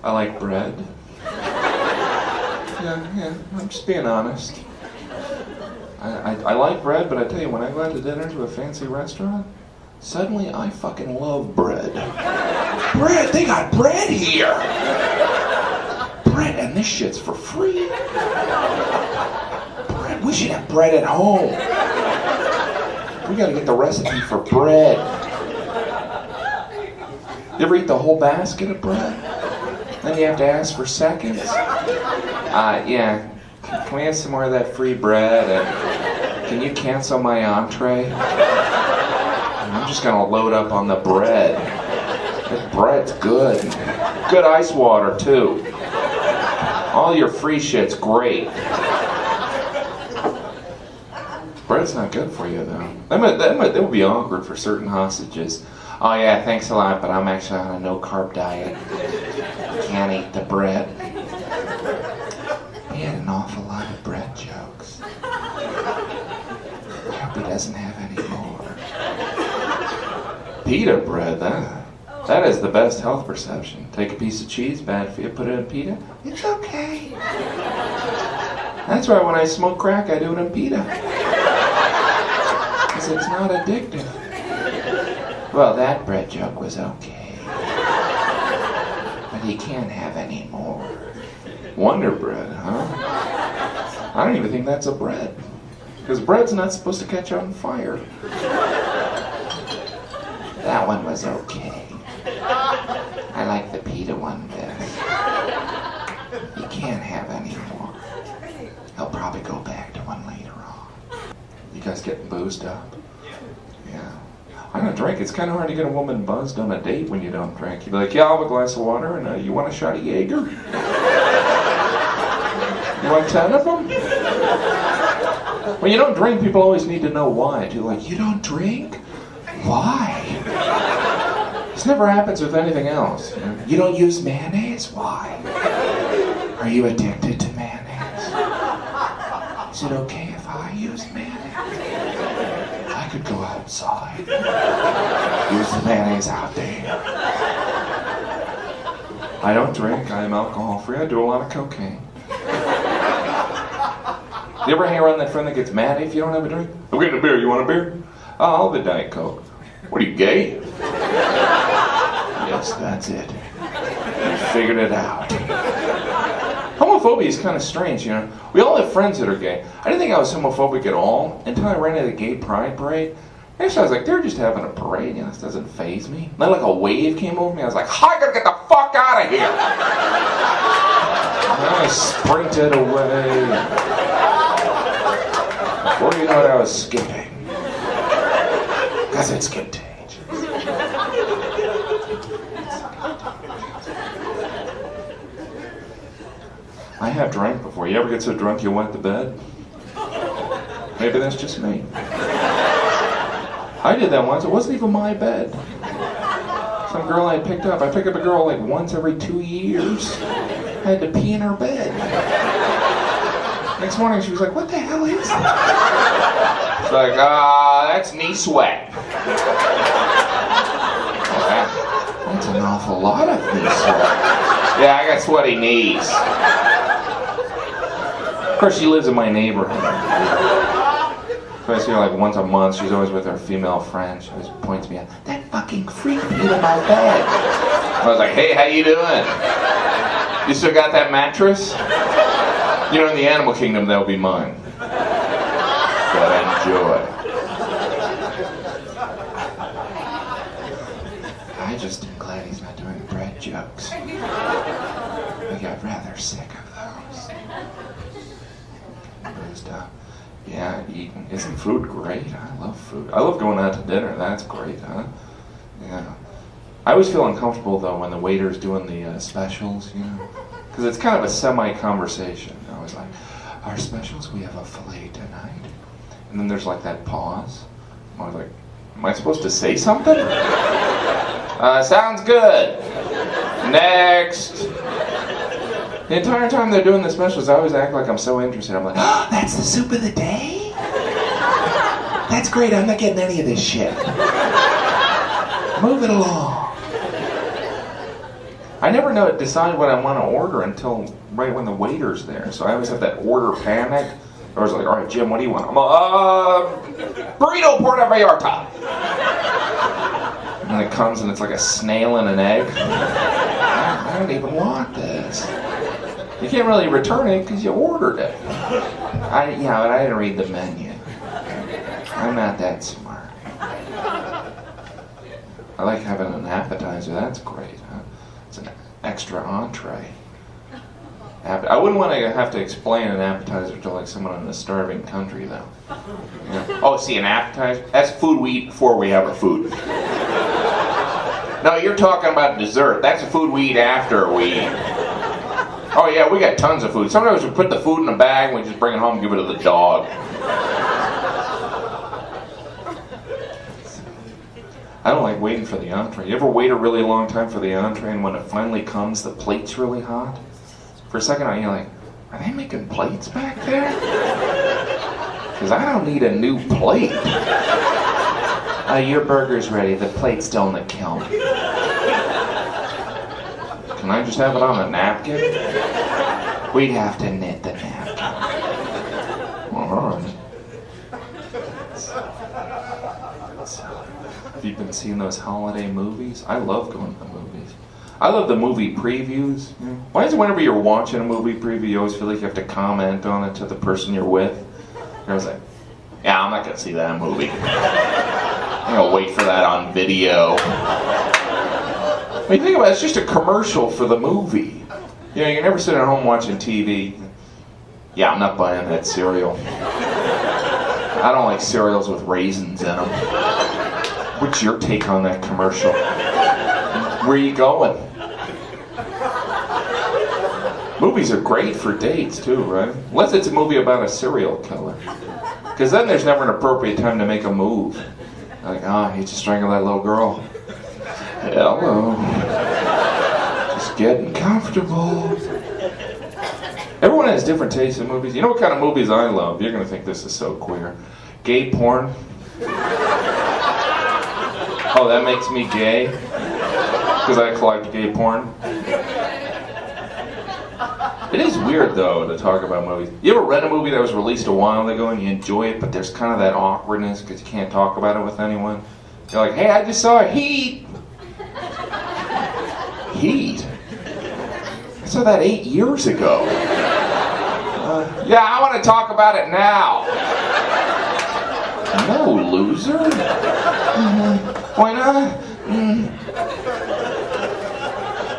I like bread. Yeah, I'm just being honest. I like bread, but I tell you, when I go out to dinner to a fancy restaurant, suddenly I fucking love bread. Bread, they got bread here! Bread, and this shit's for free. Bread, we should have bread at home. We gotta get the recipe for bread. You ever eat the whole basket of bread? Then you have to ask for seconds? Yeah. Can we have some more of that free bread? And can you cancel my entree? I'm just gonna load up on the bread. That bread's good. Good ice water, too. All your free shit's great. Bread's not good for you, though. That would be awkward for certain hostages. Oh yeah, thanks a lot, but I'm actually on a no-carb diet. Can't eat the bread. He had an awful lot of bread jokes. I hope he doesn't have any more. Pita bread, that is the best health perception. Take a piece of cheese, bad for you, put it in pita. It's okay. That's why when I smoke crack, I do it in pita. Because it's not addictive. Well, that bread joke was okay. But he can't have any more. Wonder bread, huh? I don't even think that's a bread. Because bread's not supposed to catch on fire. That one was okay. I like the pita one best. He can't have any more. He'll probably go back to one later on. You guys getting boozed up? Yeah. I don't drink. It's kind of hard to get a woman buzzed on a date when you don't drink. You'd be like, yeah, I'll have a glass of water, and you want a shot of Jaeger? You want 10 of them? When you don't drink, people always need to know why. You're like, you don't drink? Why? This never happens with anything else. You don't use mayonnaise? Why? Are you addicted to mayonnaise? Is it okay if I use mayonnaise? I could go outside. Use the mayonnaise out there. I don't drink. I am alcohol free. I do a lot of cocaine. You ever hang around that friend that gets mad if you don't have a drink? I'm getting a beer. You want a beer? Oh, I'll have a Diet Coke. What are you, gay? Yes, that's it. You figured it out. Homophobia is kind of strange, you know. We all have friends that are gay. I didn't think I was homophobic at all until I ran into the gay pride parade. Actually, I was like, they're just having a parade, you know, this doesn't faze me. And then like a wave came over me, I was like, I gotta get the fuck out of here! And I sprinted away. Before you know it, I was skipping. Because it's contagious. I have drank before. You ever get so drunk you wet the bed? Maybe that's just me. I did that once. It wasn't even my bed. Some girl I picked up. I pick up a girl like once every 2 years. I had to pee in her bed. Next morning she was like, what the hell is that? She's like, that's knee sweat. That's an awful lot of knee sweat. Yeah, I got sweaty knees. Of course, she lives in my neighborhood. So I see her like once a month. She's always with her female friend. She always points me out. That fucking freak peed in my bed. I was like, hey, how you doing? You still got that mattress? You know, in the animal kingdom, that'll be mine. But enjoy. I just am glad he's not doing bread jokes. I got rather sick of those. Bruised up. Yeah, eating. Isn't food great? I love food. I love going out to dinner. That's great, huh? Yeah. I always feel uncomfortable, though, when the waiter's doing the specials, you know? Because it's kind of a semi-conversation. I was like, our specials, we have a filet tonight. And then there's like that pause. I was like, am I supposed to say something? Sounds good. Next. The entire time they're doing the specials, I always act like I'm so interested. I'm like, oh, that's the soup of the day? That's great, I'm not getting any of this shit. Move it along. I never decide what I want to order until right when the waiter's there. So I always have that order panic. I was like, all right, Jim, what do you want? I'm burrito Puerto Vallarta. And it comes and it's like a snail and an egg. I don't even want this. You can't really return it because you ordered it. But I didn't read the menu. I'm not that smart. I like having an appetizer. That's great, huh? It's an extra entree. I wouldn't want to have to explain an appetizer to like someone in a starving country, though. Yeah. Oh, see, an appetizer? That's food we eat before we have our food. No, you're talking about dessert. That's the food we eat after we eat. Oh yeah, we got tons of food. Sometimes we put the food in a bag and we just bring it home and give it to the dog. I don't like waiting for the entree. You ever wait a really long time for the entree and when it finally comes, the plate's really hot? For a second, you're like, are they making plates back there? Because I don't need a new plate. Your burger's ready. The plate's still in the kiln. Can I just have it on a napkin? We'd have to knit the napkin. All right. Have you been seeing those holiday movies? I love going to the movies. I love the movie previews. Why is it whenever you're watching a movie preview, you always feel like you have to comment on it to the person you're with? I was like, yeah, I'm not going to see that movie. I'm going to wait for that on video. When you think about it, it's just a commercial for the movie. You know, you're never sitting at home watching TV. Yeah, I'm not buying that cereal. I don't like cereals with raisins in them. What's your take on that commercial? Where are you going? Movies are great for dates too, right? Unless it's a movie about a serial killer. Because then there's never an appropriate time to make a move. Like, he just strangled that little girl. Hello. Just getting comfortable. Everyone has different tastes in movies. You know what kind of movies I love? You're going to think this is so queer. Gay porn. Oh, that makes me gay? Because I collect gay porn? It is weird, though, to talk about movies. You ever read a movie that was released a while ago and you enjoy it, but there's kind of that awkwardness because you can't talk about it with anyone? You're like, hey, I just saw Heat. Heat? I saw that 8 years ago. Yeah, I want to talk about it now. No, loser. Why not?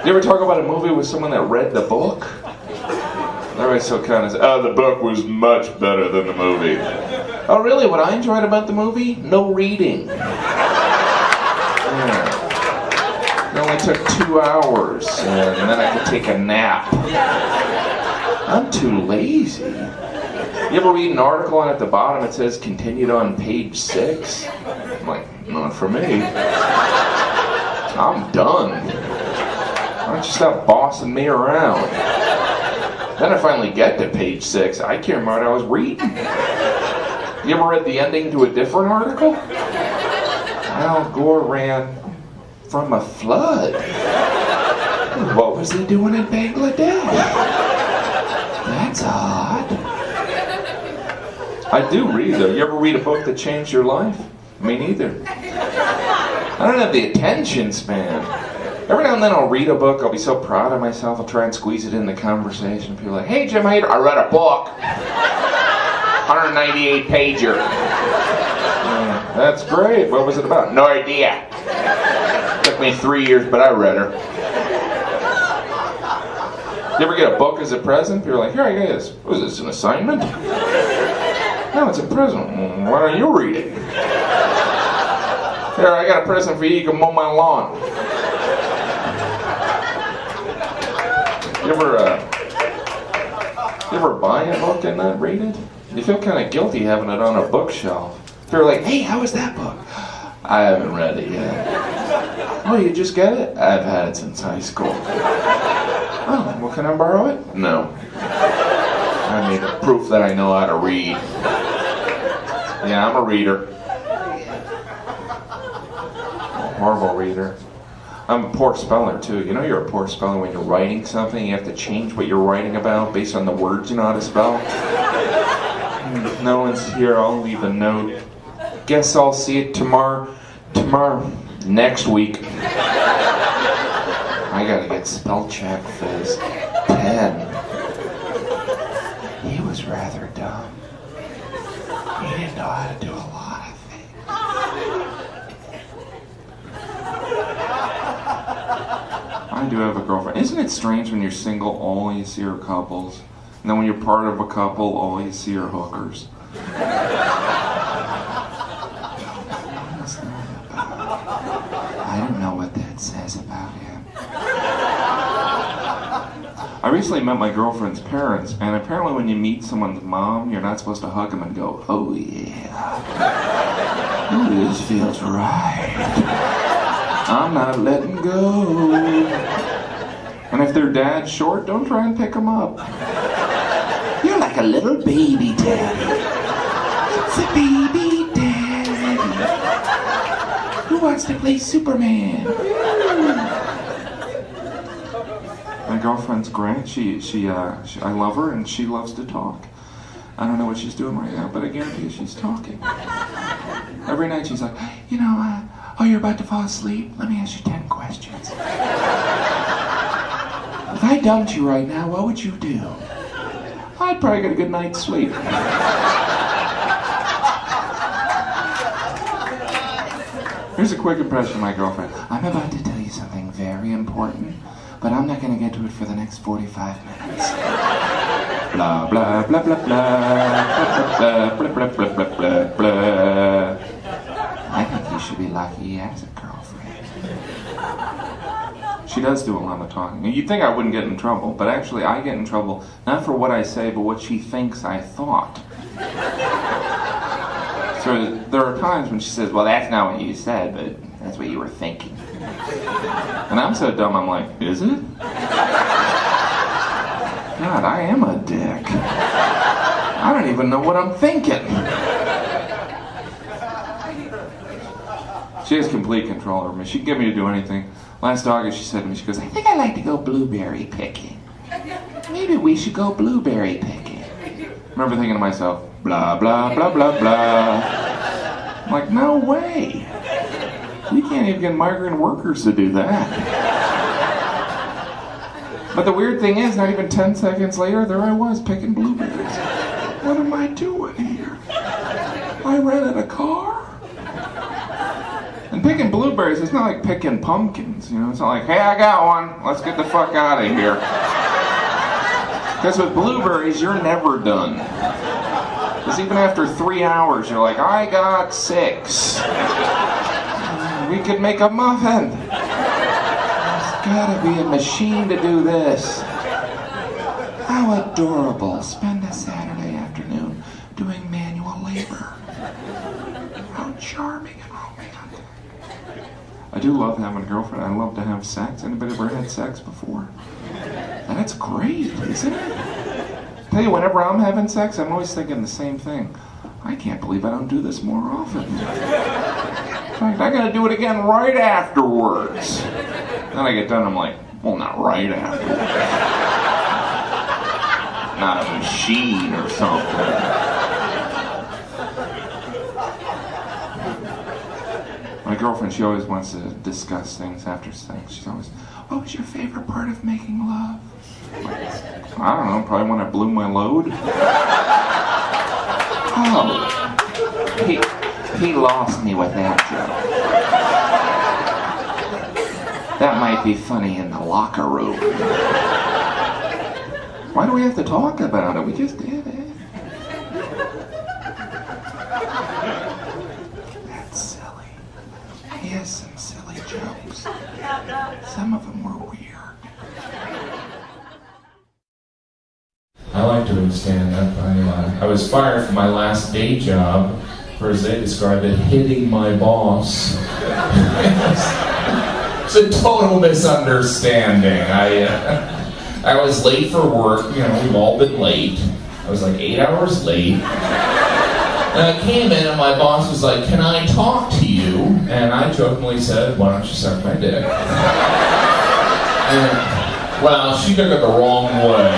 You ever talk about a movie with someone that read the book? Everybody's so kind of, the book was much better than the movie. Oh, really? What I enjoyed about the movie? No reading. Yeah. It only took 2 hours, and then I could take a nap. I'm too lazy. You ever read an article and at the bottom it says continued on page 6? I'm like, not for me. I'm done. Why don't you stop bossing me around? Then I finally get to page 6. I can't remember what I was reading. You ever read the ending to a different article? Al Gore ran from a flood. What was he doing in Bangladesh? That's odd. I do read, though. You ever read a book that changed your life? Me neither. I don't have the attention span. Every now and then I'll read a book, I'll be so proud of myself, I'll try and squeeze it in the conversation. People are like, hey Jim, I read a book. 198 pager. That's great. What was it about? No idea. Took me 3 years, but I read her. You ever get a book as a present? People are like, here, I got this. Was this an assignment? No, it's a present. Why don't you read it? Here, I got a present for you. You can mow my lawn. You ever buy a book and not read it? You feel kind of guilty having it on a bookshelf. They're like, hey, how was that book? I haven't read it yet. Oh, you just get it? I've had it since high school. Oh, well, can I borrow it? No. I need proof that I know how to read. Yeah, I'm a reader. A horrible reader. I'm a poor speller too. You know you're a poor speller when you're writing something. You have to change what you're writing about based on the words you know how to spell. No one's here. I'll leave a note. Guess I'll see it tomorrow. Next week. I gotta get spell check for his pen. He was rather dumb. He didn't know how to do a lot of things. I do have a girlfriend. Isn't it strange when you're single, all you see are couples? And then when you're part of a couple, all you see are hookers? I don't know what that says about him. I recently met my girlfriend's parents, and apparently when you meet someone's mom, you're not supposed to hug them and go, oh yeah. Ooh, this feels right. I'm not letting go. And if their dad's short, don't try and pick them up. You're like a little baby daddy. It's a baby daddy. Who wants to play Superman? My girlfriend's great. I love her and she loves to talk. I don't know what she's doing right now, but I guarantee you she's talking. Every night she's like, oh, you're about to fall asleep? Let me ask you 10 questions. If I dumped you right now, what would you do? I'd probably get a good night's sleep. Here's a quick impression of my girlfriend. I'm about to tell you something very important, but I'm not going to get to it for the next 45 minutes. Blah, blah, blah, blah, blah, blah, blah, blah, blah, blah, blah, blah. I think you should be lucky he has a girlfriend. She does do a lot of talking. You'd think I wouldn't get in trouble, but actually I get in trouble not for what I say, but what she thinks I thought. So there are times when she says, well, that's not what you said, but that's what you were thinking. And I'm so dumb, I'm like, is it? God, I am a dick. I don't even know what I'm thinking. She has complete control over me. She can get me to do anything. Last August, she said to me, she goes, I think I'd like to go blueberry picking. Maybe we should go blueberry picking. I remember thinking to myself, blah, blah, blah, blah, blah. I'm like, no way. You can't even get migrant workers to do that. But the weird thing is, not even 10 seconds later, there I was picking blueberries. What am I doing here? I rented a car? And picking blueberries, it's not like picking pumpkins, you know? It's not like, hey, I got one, let's get the fuck out of here. Because with blueberries, you're never done. Because even after 3 hours, you're like, I got 6. We could make a muffin. There's gotta be a machine to do this. How adorable. Spend a Saturday afternoon doing manual labor. How charming and romantic. I do love having a girlfriend. I love to have sex. Anybody ever had sex before? That's great, isn't it? Tell you, whenever I'm having sex, I'm always thinking the same thing. I can't believe I don't do this more often. In fact, I gotta do it again right afterwards. Then I get done, I'm like, well, not right afterwards. Not a machine or something. My girlfriend, she always wants to discuss things after sex. She's always, what was your favorite part of making love? I don't know, probably when I blew my load. Oh, he lost me with that joke. That might be funny in the locker room. Why do we have to talk about it? We just did it. That's silly. He has some silly jokes. Some of them were weird. I like doing stand-up. I was fired from my last day job for, as they described it, hitting my boss. It's a total misunderstanding. I was late for work. You know, we've all been late. I was like 8 hours late. And I came in and my boss was like, "Can I talk to you?" And I jokingly said, "Why don't you suck my dick?" And, well, she took it the wrong way.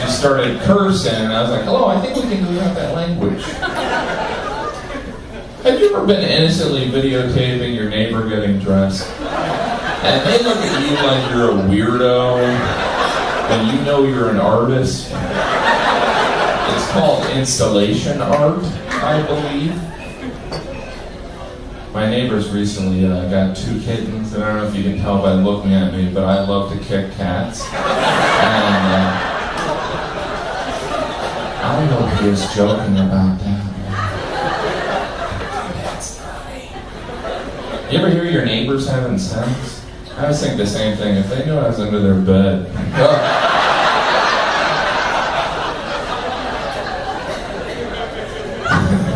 She started cursing, and I was like, "Hello, I think we can move out that language." Have you ever been innocently videotaping your neighbor getting dressed? And they look at you like you're a weirdo, and you know you're an artist? It's called installation art, I believe. My neighbors recently got 2 kittens, and I don't know if you can tell by looking at me, but I love to kick cats. And I don't know if he was joking about that. You ever hear your neighbors having sex? I always think the same thing. If they knew I was under their bed.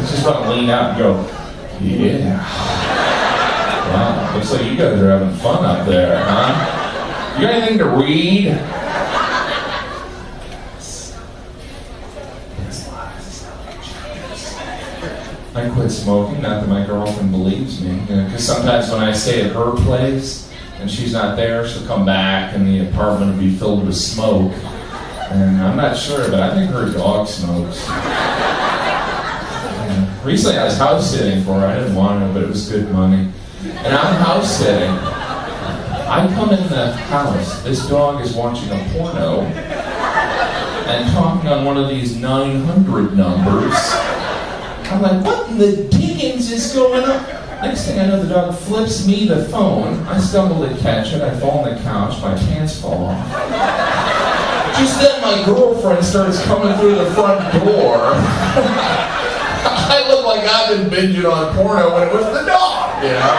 Just want to lean out and go, "Yeah. Wow, looks like you guys are having fun up there, huh? You got anything to read?" I quit smoking, not that my girlfriend believes me, because sometimes when I stay at her place and she's not there, she'll come back and the apartment will be filled with smoke. And I'm not sure, but I think her dog smokes. Recently I was house sitting for her. I didn't want to, but it was good money. And I'm house sitting. I come in the house. This dog is watching a porno and talking on one of these 900 numbers. I'm like, what in the dickens is going on? Next thing I know, the dog flips me the phone. I stumble to catch it. I fall on the couch. My pants fall off. Just then, my girlfriend starts coming through the front door. I look like I've been binging on porno when it was the dog, you know?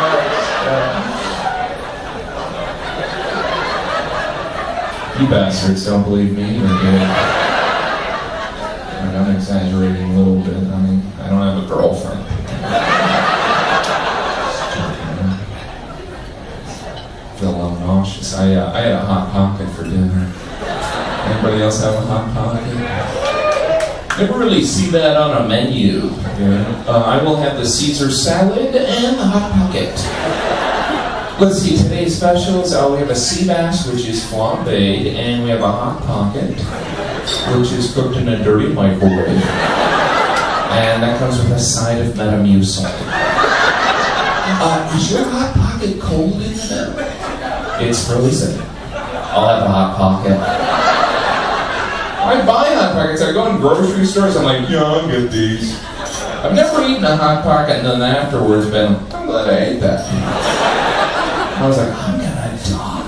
You bastards don't believe me either, do you? I'm exaggerating a little bit. I mean, I don't have a girlfriend. I feel a little nauseous. I had a Hot Pocket for dinner. Anybody else have a Hot Pocket? Never really see that on a menu. I will have the Caesar salad and the Hot Pocket. Let's see, today's specials. We have a sea bass, which is flambéed, and we have a Hot Pocket, which is cooked in a dirty microwave. And that comes with a side of Metamucil. Is your Hot Pocket cold in the middle? It's frozen. I'll have a Hot Pocket. I buy Hot Pockets. I go in grocery stores. I'm like, yeah, I'll get these. I've never eaten a Hot Pocket and then afterwards been, I'm glad I ate that. I was like, I'm gonna die.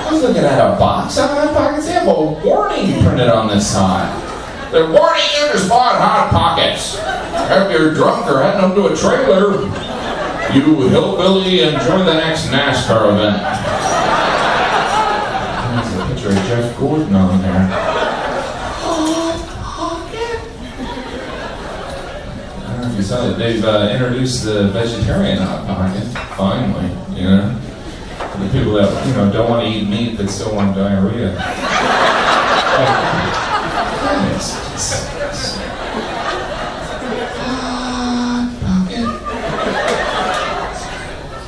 I was looking at a box of Hot Pockets. They have a warning printed on the side. They're warning you to spot Hot Pockets. If you're drunk or heading up to a trailer, you hillbilly, enjoy the next NASCAR event. There's a picture of Jeff Gordon on there. Hot Pocket? I don't know if you saw that they've introduced the vegetarian Hot Pocket, finally, you know? For the people that, don't want to eat meat but still want diarrhea.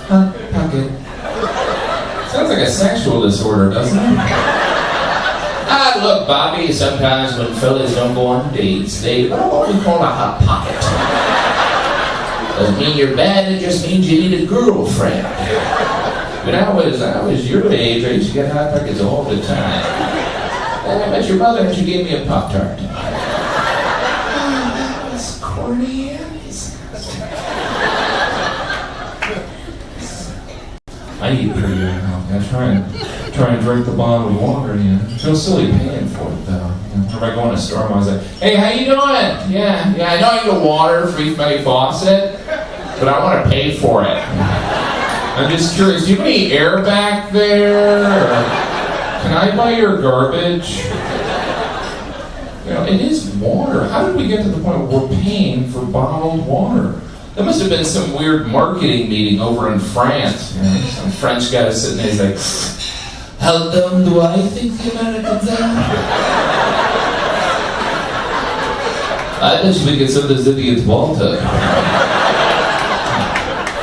Hot Pocket. Sounds like a sexual disorder, doesn't it? Look, Bobby, sometimes when fellas don't go on dates, they what we call a Hot Pocket. Doesn't mean you're bad, it just means you need a girlfriend. When I was your age, I used to get Hot Pockets all the time. I met your mother and she gave me a Pop-Tart. Oh, that was corny and disgusting. I eat pretty good now. I try and drink the bottled water, I feel silly paying for it, though. Whenever I go in a store, I'm always like, hey, how you doing? Yeah, I know I get water free from any faucet, but I want to pay for it. I'm just curious, do you have any air back there? Can I buy your garbage? It is water. How did we get to the point where we're paying for bottled water? That must have been some weird marketing meeting over in France. Some French guy was sitting there, he's like, how dumb do I think the Americans are? I bet we get some of those idiots water.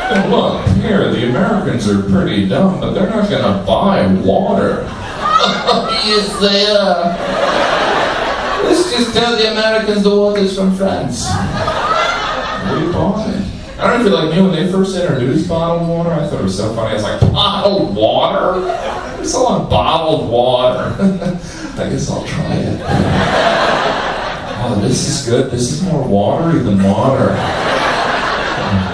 And look, here, the Americans are pretty dumb, but they're not gonna buy water. Yes, they are. Let's just tell the Americans the water's from France. We bought it. I don't know if you're like me, when they first introduced bottled water, I thought it was so funny. I was like, bottled water? We're selling bottled water. I guess I'll try it. Oh, this is good. This is more watery than water.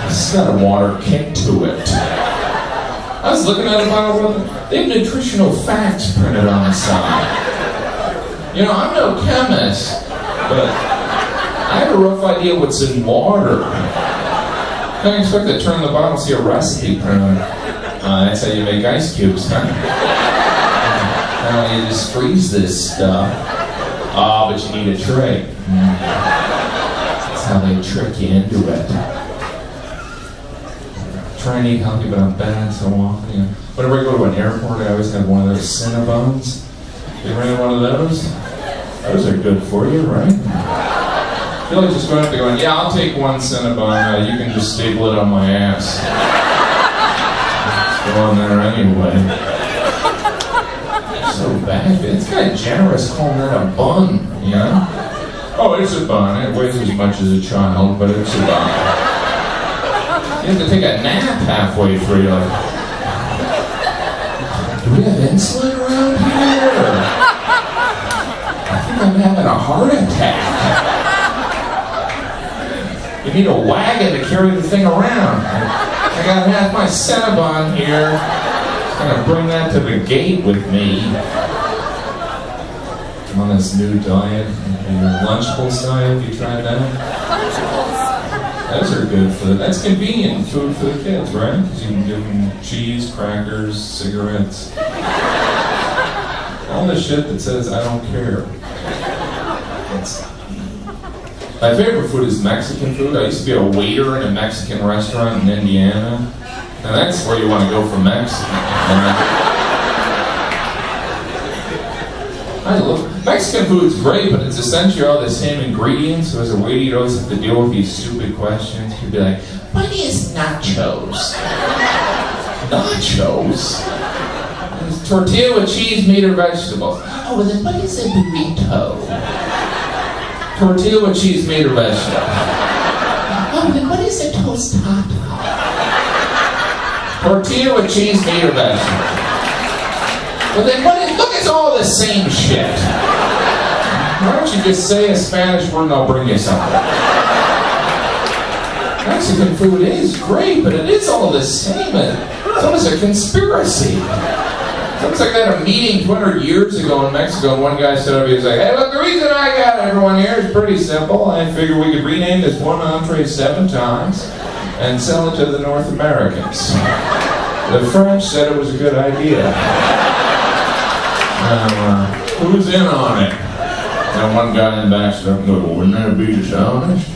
This has got a water kick to it. I was looking at a bottle of water. They have nutritional facts printed on the side. You know, I'm no chemist, but I have a rough idea what's in water. I don't expect to turn the bottle and see a recipe printed. That's how you make ice cubes, huh? Now you just freeze this stuff. But you need a tray. That's how they trick you into it. Try and eat healthy, but I'm bad so often. You know. Whenever I go to an airport, I always have one of those Cinnabons. You ever had one of those? Those are good for you, right? I feel like just going up there going, yeah, I'll take one Cinnabon. You can just staple it on my ass. Let's go on there anyway. So bad. It's kind of generous calling that a bun, you know? Oh, it's a bun. It weighs as much as a child, but it's a bun. You have to take a nap halfway through. You're like, do we have insulin around here? I think I'm having a heart attack. You need a wagon to carry the thing around. I gotta have my Cinnabon here. I'm gonna bring that to the gate with me. I'm on this new diet, your Lunchables diet. You tried that? Those are good for that's convenient food for the kids, right? Because you can give them cheese, crackers, cigarettes, all the shit that says I don't care. My favorite food is Mexican food. I used to be a waiter in a Mexican restaurant in Indiana. And that's where you want to go for Mexican. I love Mexican food's great, but it's essentially all the same ingredients. So as a waiter, you'd always have to deal with these stupid questions. You'd be like, what is nachos? Nachos? It's tortilla with cheese, meat, or vegetables. Oh, well then what is a burrito? Tortilla with cheese, meat, or vegetables. Oh, then what is a tostada? Tortilla with cheese, meat, or vegetables. Well then what is, look, it's all the same shit. Why don't you just say a Spanish word and I'll bring you something? Mexican food is great, but it is all the same. It's almost a conspiracy. It's almost like I had a meeting 200 years ago in Mexico, and one guy stood up, he was like, hey, look, the reason I got everyone here is pretty simple. I figured we could rename this one entree 7 times and sell it to the North Americans. The French said it was a good idea. Who's in on it? And one guy in the back stood up and goes, well, wouldn't that be dishonest?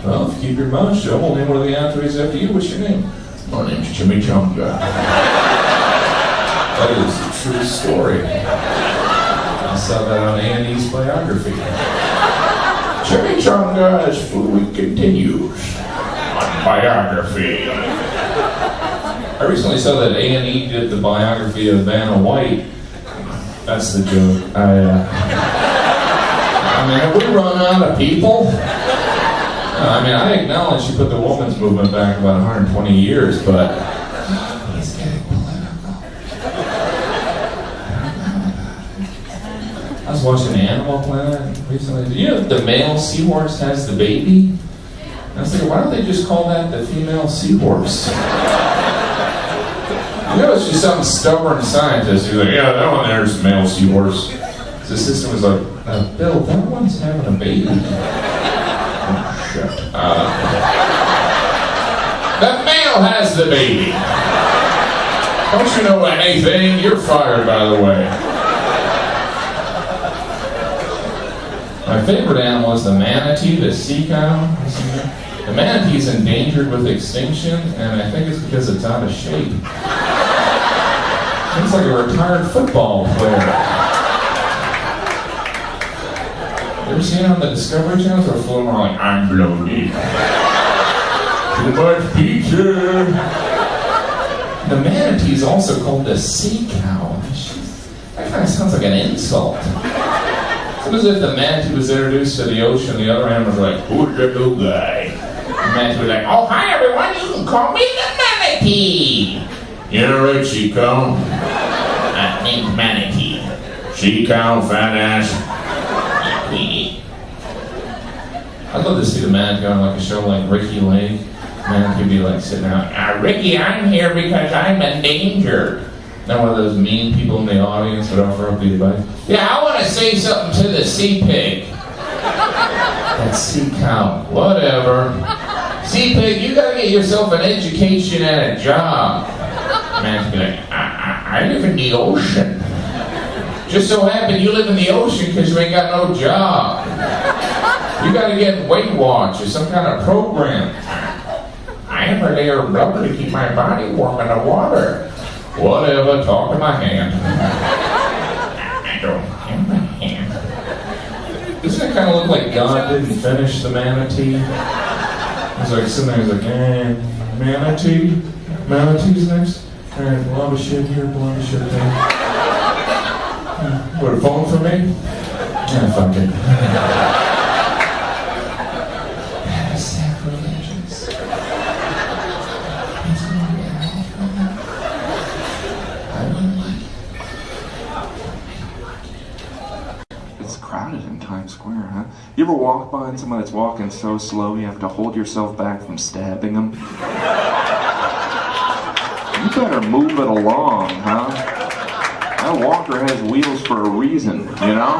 Well, if you keep your mouth shut, we'll name one of the entrees after you. What's your name? My name's Chimichanga. That is a true story. I saw that on A&E's biography. Chimichanga as food continues. On biography. I recently saw that A&E did the biography of Vanna White. That's the joke. I mean, have we run out of people? I mean, I acknowledge she put the women's movement back about 120 years, but he's getting political. I was watching Animal Planet recently. Do you know the male seahorse has the baby? And I was thinking, why don't they just call that the female seahorse? You know, it's just some stubborn scientist who's like, yeah, that one there's a male seahorse. The assistant was like, Bill, that one's having a baby. Oh, shit. That male has the baby. Don't you know anything? You're fired, by the way. My favorite animal is the manatee, the sea cow. The manatee is endangered with extinction, and I think it's because it's out of shape. It's like a retired football player. ever seen it on the Discovery Channel? They're fooling around like, I'm bloated. Too much pizza. The manatee is also called the sea cow. That kind of sounds like an insult. It's as if the manatee was introduced to the ocean, the other animals were like, who's the new guy? The manatee was like, oh, hi everyone, you can call me the manatee. You're right, sea cow. I'm named Manatee. Sea cow, fat ass. I'd love to see the manatee on like a show like Ricky Lake. Man could be like sitting out, Ricky, I'm here because I'm endangered. Then one of those mean people in the audience would offer up the advice. Yeah, I want to say something to the sea pig. That sea cow, whatever. Sea pig, you gotta get yourself an education and a job. Man could be like, I live in the ocean. Just so happen you live in the ocean because you ain't got no job. You gotta get Weight Watch or some kind of program. I have a layer of rubber to keep my body warm in the water. Whatever, talk to my hand. I don't have my hand. Doesn't it kind of look like God didn't finish the manatee? He's like sitting there, he's like, manatee? Manatee's next? Alright, blow a shit here, blow a shit there. What, a phone for me? Yeah, fuck it. Square, huh? You ever walk by someone that's walking so slow you have to hold yourself back from stabbing them? You better move it along, huh? That walker has wheels for a reason, you know?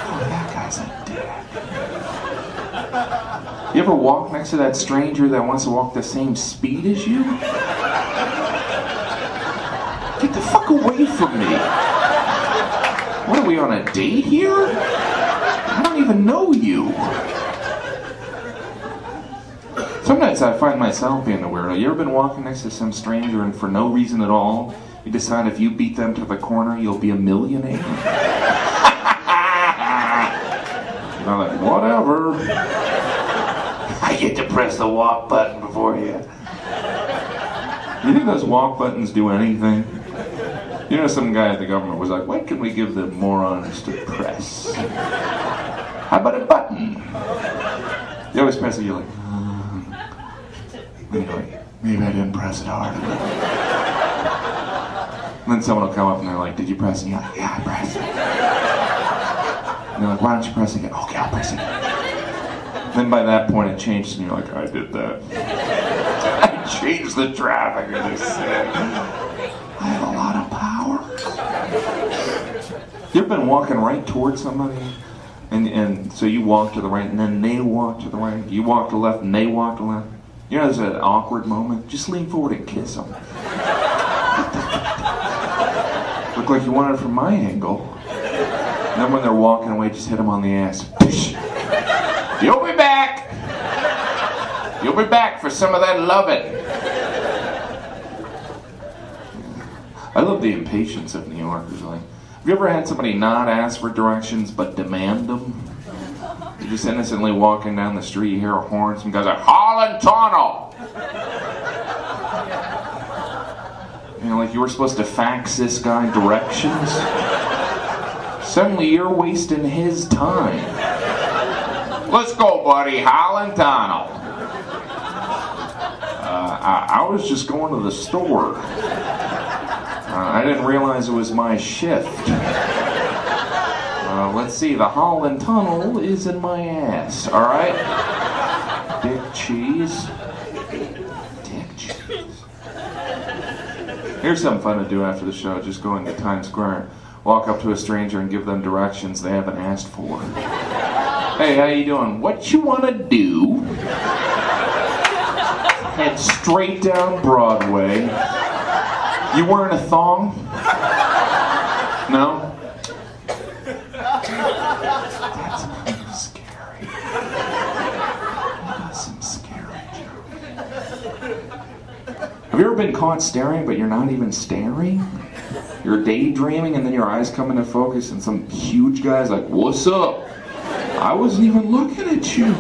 Oh, that guy's a dick. You ever walk next to that stranger that wants to walk the same speed as you? Get the fuck away from me! What are we on a date here? I don't even know you. Sometimes I find myself being a weirdo. You ever been walking next to some stranger and for no reason at all, you decide if you beat them to the corner, you'll be a millionaire? And I'm like, whatever. I get to press the walk button before you. You think those walk buttons do anything? You know, some guy at the government was like, what can we give the morons to press? How about a button? You always press it, you're like, maybe I didn't press it hard enough. And then someone will come up and they're like, did you press it? And you're like, yeah, I pressed it. And they're like, why don't you press it again? Okay, I'll press it again. Then by that point it changed and you're like, I did that. I changed the traffic in this city. I have a lot of power. You ever been walking right towards somebody, and so you walk to the right, and then they walk to the right. You walk to the left, and they walk to the left. You know, there's an awkward moment. Just lean forward and kiss them. Look like you want it from my angle. And then when they're walking away, just hit them on the ass. You'll be back. You'll be back for some of that loving. I love the impatience of New Yorkers. Like, have you ever had somebody not ask for directions but demand them? You're just innocently walking down the street, you hear a horn, some guy's like, Holland Tunnel! You know, like you were supposed to fax this guy directions? Suddenly you're wasting his time. Let's go, buddy, Holland Tunnel. I was just going to the store. I didn't realize it was my shift. Let's see, the Holland Tunnel is in my ass, alright? Dick cheese. Dick cheese. Here's something fun to do after the show. Just go into Times Square, walk up to a stranger and give them directions they haven't asked for. Hey, how you doing? What you want to do? Head straight down Broadway. You wearing a thong? No? That's kind of scary. That's some scary jokes. Have you ever been caught staring but you're not even staring? You're daydreaming and then your eyes come into focus and some huge guy's like, what's up? I wasn't even looking at you.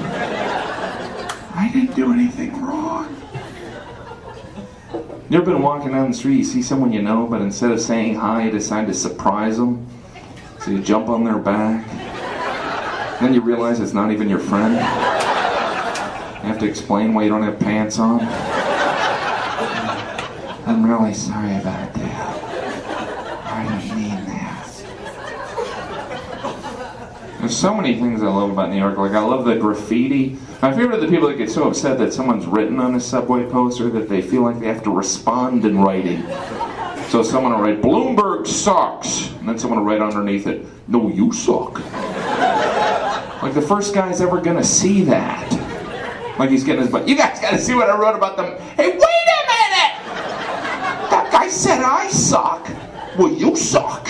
I didn't do anything wrong. You ever been walking down the street, you see someone you know, but instead of saying hi, you decide to surprise them? So you jump on their back. Then you realize it's not even your friend. You have to explain why you don't have pants on. I'm really sorry about that. I didn't mean that. There's so many things I love about New York. Like, I love the graffiti. My favorite are the people that get so upset that someone's written on a subway poster that they feel like they have to respond in writing. So someone will write, "Bloomberg sucks," and then someone will write underneath it, "No, you suck." Like, the first guy's ever gonna see that. Like, he's getting his butt. "You guys gotta see what I wrote about them." "Hey, wait a minute! That guy said I suck." "Well, you suck."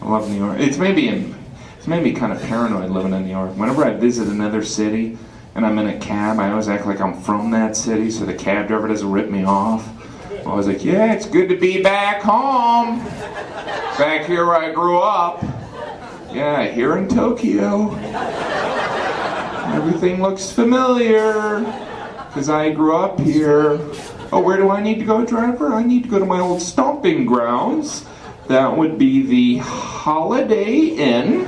I love New York. It's made me kind of paranoid living in New York. Whenever I visit another city and I'm in a cab, I always act like I'm from that city so the cab driver doesn't rip me off. I'm always like, "Yeah, it's good to be back home. Back here where I grew up. Yeah, here in Tokyo. Everything looks familiar because I grew up here. Oh, where do I need to go, driver? I need to go to my old stomping grounds. That would be the Holiday Inn.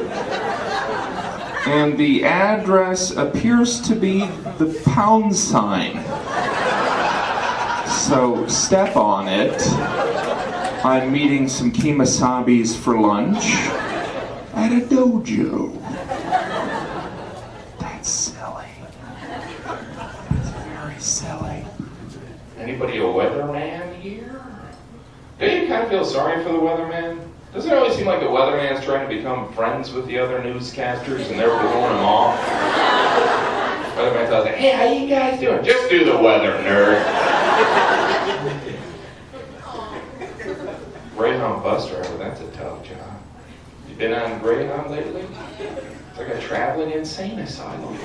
And the address appears to be the pound sign. So step on it. I'm meeting some kemasabis for lunch at a dojo." That's silly. That's very silly. Anybody a weatherman here? Don't you kind of feel sorry for the weatherman? Doesn't it always seem like the weatherman's trying to become friends with the other newscasters and they're blowing them off? Weatherman's always like, "Hey, how you guys doing?" "Just do the weather, nerd." Greyhound bus driver, that's a tough job. You been on Greyhound lately? It's like a traveling insane asylum.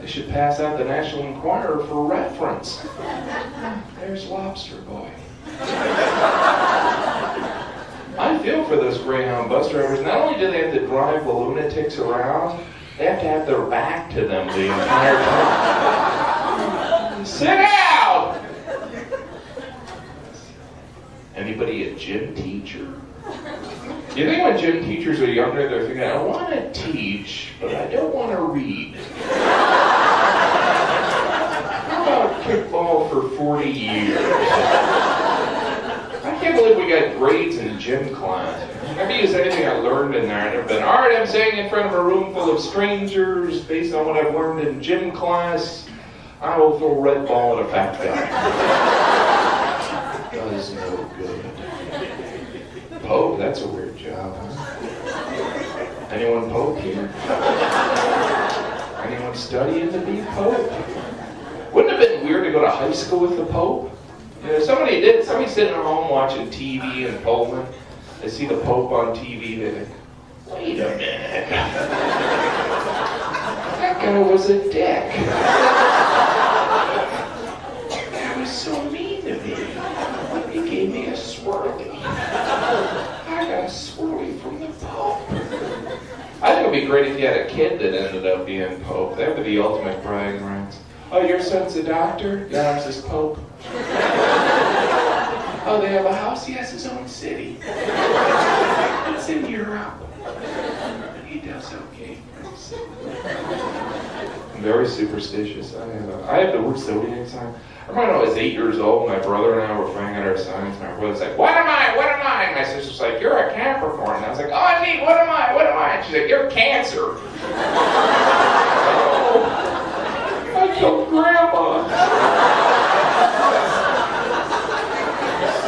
They should pass out the National Enquirer for reference. There's Lobster Boy. I feel for those Greyhound bus drivers. Not only do they have to drive the lunatics around, they have to have their back to them the entire time. Sit down! Anybody a gym teacher? You think when gym teachers are younger, they're thinking, "I want to teach, but I don't want to read." How about kickball for 40 years? I can't believe we got grades in gym class. I've never used anything I learned in there. I've never been, "All right, I'm saying in front of a room full of strangers, based on what I've learned in gym class, I will throw a red ball at a fat guy." Does no good. Pope, that's a weird job, huh? Anyone Pope here? Anyone studying to be Pope? Wouldn't it have been weird to go to high school with the Pope? You know, somebody did. Somebody sitting at home watching TV in Poland. They see the Pope on TV. They think, "Wait a minute. That guy was a dick. That was so mean to me. He gave me a swirly. I got a swirly from the Pope." I think it would be great if you had a kid that ended up being Pope. That would be the ultimate bragging rights. "Oh, your son's a doctor? Yours is Pope." "Oh, they have a house? He has his own city. It's in Europe. He does okay. I'm very superstitious. I have the word zodiac sign. I remember when I was 8 years old, my brother and I were finding out our signs, and my brother's like, "What am I? What am I?" And my sister's like, "You're a Capricorn." And I was like, "Oh, neat, what am I? What am I?" And she's like, "You're Cancer." Oh, I killed Grandma.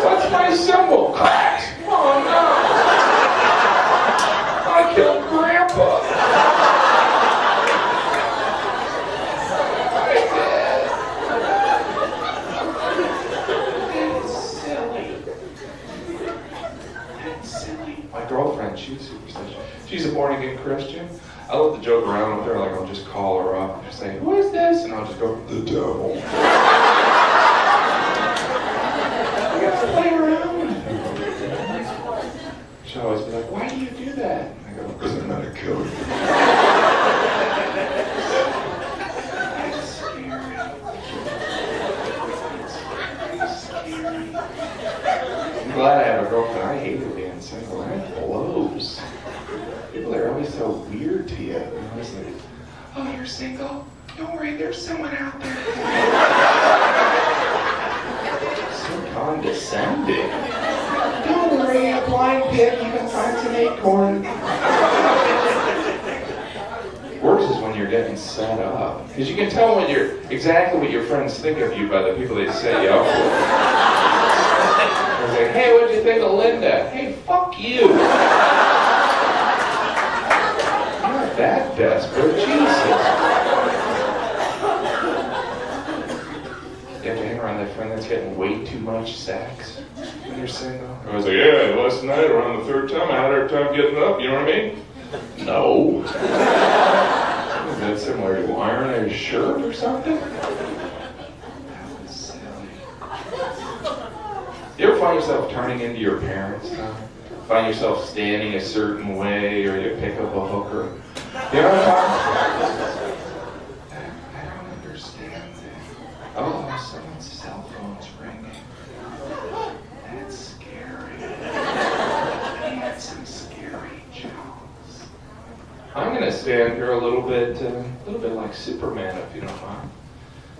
What's my symbol? Cracks. Oh, no. I killed Grandpa. Girlfriend, she's superstitious. She's a born-again Christian. I love to joke around with her, like I'll just call her up and say, "Who is this?" And I'll just go, "The devil." I got to play around with her. She'll always be like, "Why do you glad I have a girlfriend. I hated being single. That blows. People are always so weird to you. They're always like, oh, you're single? Don't worry, there's someone out there. So condescending. Don't worry, a blind pig, you can find some acorn. Worse is when you're getting set up. Because you can tell when you're exactly what your friends think of you by the people they set you up with. It's like, hey, what'd you think of Linda? Hey, fuck you. Not that desperate, Jesus. You have to hang around that friend that's getting way too much sex when you're single. I was like, yeah, last night around the third time I had a hard time getting up, you know what I mean? No. Is that similar to ironing a shirt or something? That was silly. You ever find yourself turning into your parents now? Find yourself standing a certain way, or you pick up a hooker? You know what I'm talking about? I don't understand that. Oh, someone's cell phone's ringing. That's scary. That's some scary jokes. I'm gonna stand here a little bit like Superman, if you don't mind.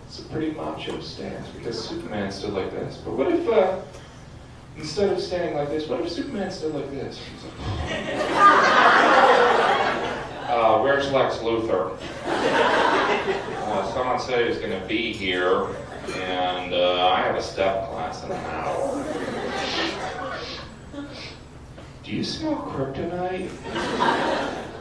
It's a pretty macho stance because Superman stood like this. But what if, instead of standing like this, what if Superman stood like this? Where's Lex Luthor? Someone said he's gonna be here, and I have a step class in an hour. Do you smell kryptonite?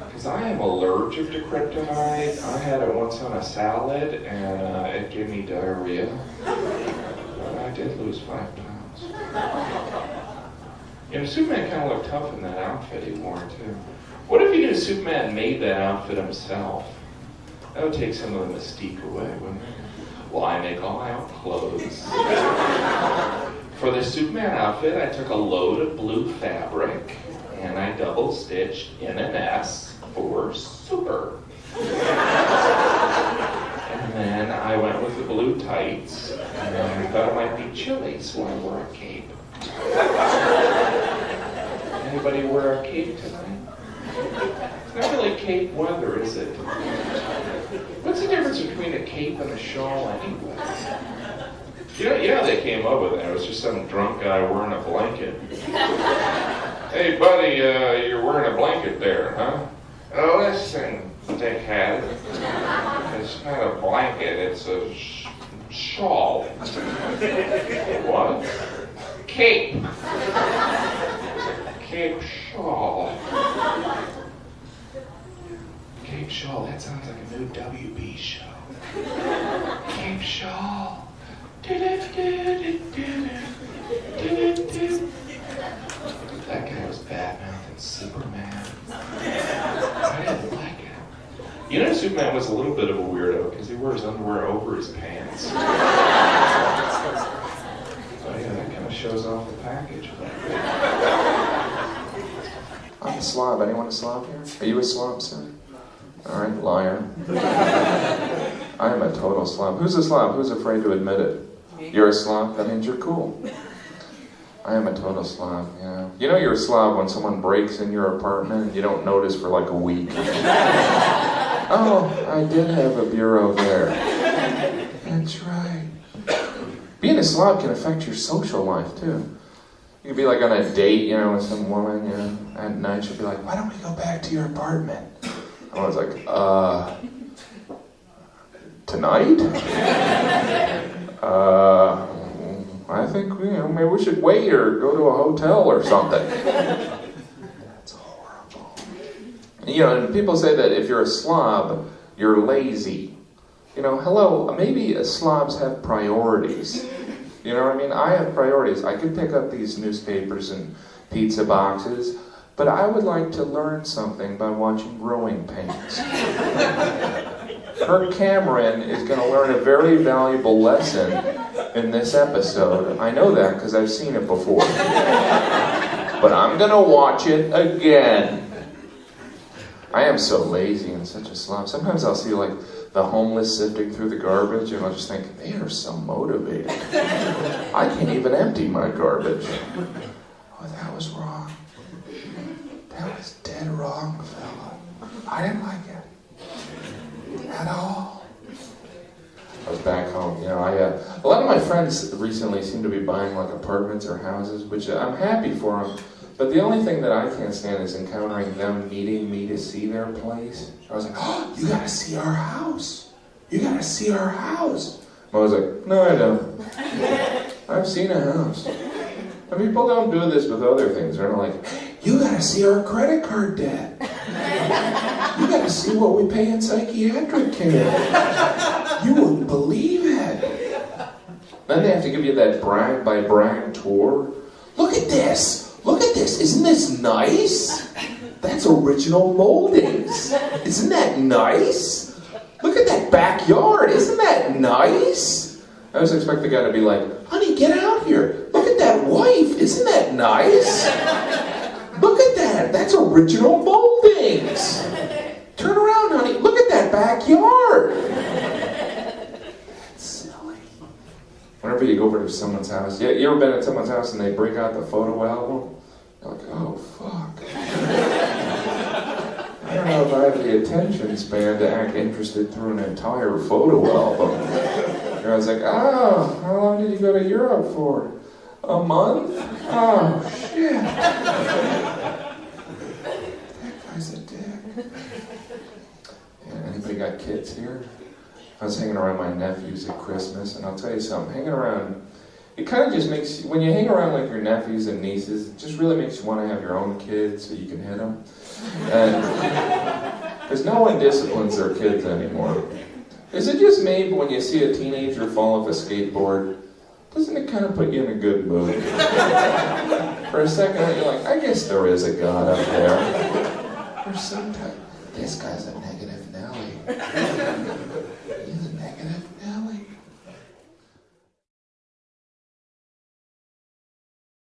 Because I am allergic to kryptonite. I had it once on a salad, and it gave me diarrhea. But I did lose 5 pounds. You know, Superman kind of looked tough in that outfit he wore, too. What if you knew Superman made that outfit himself? That would take some of the mystique away, wouldn't it? Well, I make all my own clothes. For the Superman outfit, I took a load of blue fabric, and I double-stitched in an S for super. And then I went with the blue tights, and I thought it might be chilly, so I wore a cape. Anybody wear a cape tonight? It's not really cape weather, is it? What's the difference between a cape and a shawl anyway? You know they came up with it. It was just some drunk guy wearing a blanket. Hey, buddy, you're wearing a blanket there, huh? Oh, listen, dickhead. It's not a blanket, it's a shawl. What? Cape. Cape shawl. Cape shawl, that sounds like a new WB show. Cape shawl. That guy was bad-mouthing Superman. I didn't like it. You know, Superman was a little bit of a weirdo because he wore his underwear over his pants. Oh yeah, that kind of shows off the package. I'm a slob. Anyone a slob here? Are you a slob, sir? Alright, liar. I am a total slob. Who's a slob? Who's afraid to admit it? You're a slob? That means you're cool. I am a total slob, yeah. You know you're a slob when someone breaks in your apartment and you don't notice for like a week. Oh, I did have a bureau there. That's right. Being a slob can affect your social life, too. You could be like on a date, you know, with some woman, you know, at night she'll be like, why don't we go back to your apartment? I was like, tonight? I think, you know, maybe we should wait or go to a hotel or something. That's horrible. You know, and people say that if you're a slob, you're lazy. You know, hello, maybe slobs have priorities. You know what I mean? I have priorities. I could pick up these newspapers and pizza boxes, but I would like to learn something by watching growing pains. Kirk Cameron is going to learn a very valuable lesson in this episode. I know that because I've seen it before. But I'm going to watch it again. I am so lazy and such a slob. Sometimes I'll see like the homeless sifting through the garbage and I'll just think, they are so motivated. I can't even empty my garbage. I didn't like it. At all. I was back home. You know, a lot of my friends recently seem to be buying like apartments or houses, which I'm happy for them. But the only thing that I can't stand is encountering them needing me to see their place. I was like, oh, you gotta see our house. You gotta see our house. I was like, no, I don't. I've seen a house. And people don't do this with other things. They're like, you gotta see our credit card debt. You gotta see what we pay in psychiatric care. You wouldn't believe it. Then they have to give you that brag by brag tour. Look at this. Look at this. Isn't this nice? That's original moldings. Isn't that nice? Look at that backyard. Isn't that nice? I always expect the guy to be like, honey, get out here. Look at that wife. Isn't that nice? Look at that. That's original moldings. Turn around, honey. Look at that backyard. That's silly. Whenever you go over to someone's house, you ever been at someone's house and they break out the photo album? You're like, oh, fuck. I don't know if I have the attention span to act interested through an entire photo album. And I was like, oh, how long did you go to Europe for? A month? Oh, shit. That guy's a dick. Yeah, anybody got kids here? I was hanging around my nephews at Christmas, and I'll tell you something, hanging around, it kind of just makes you, when you hang around like your nephews and nieces, it just really makes you want to have your own kids so you can hit them. And because no one disciplines their kids anymore. Is it just me, but when you see a teenager fall off a skateboard, doesn't it kind of put you in a good mood? For a second, you're like, I guess there is a God up there. Or sometimes, this guy's a negative Nelly.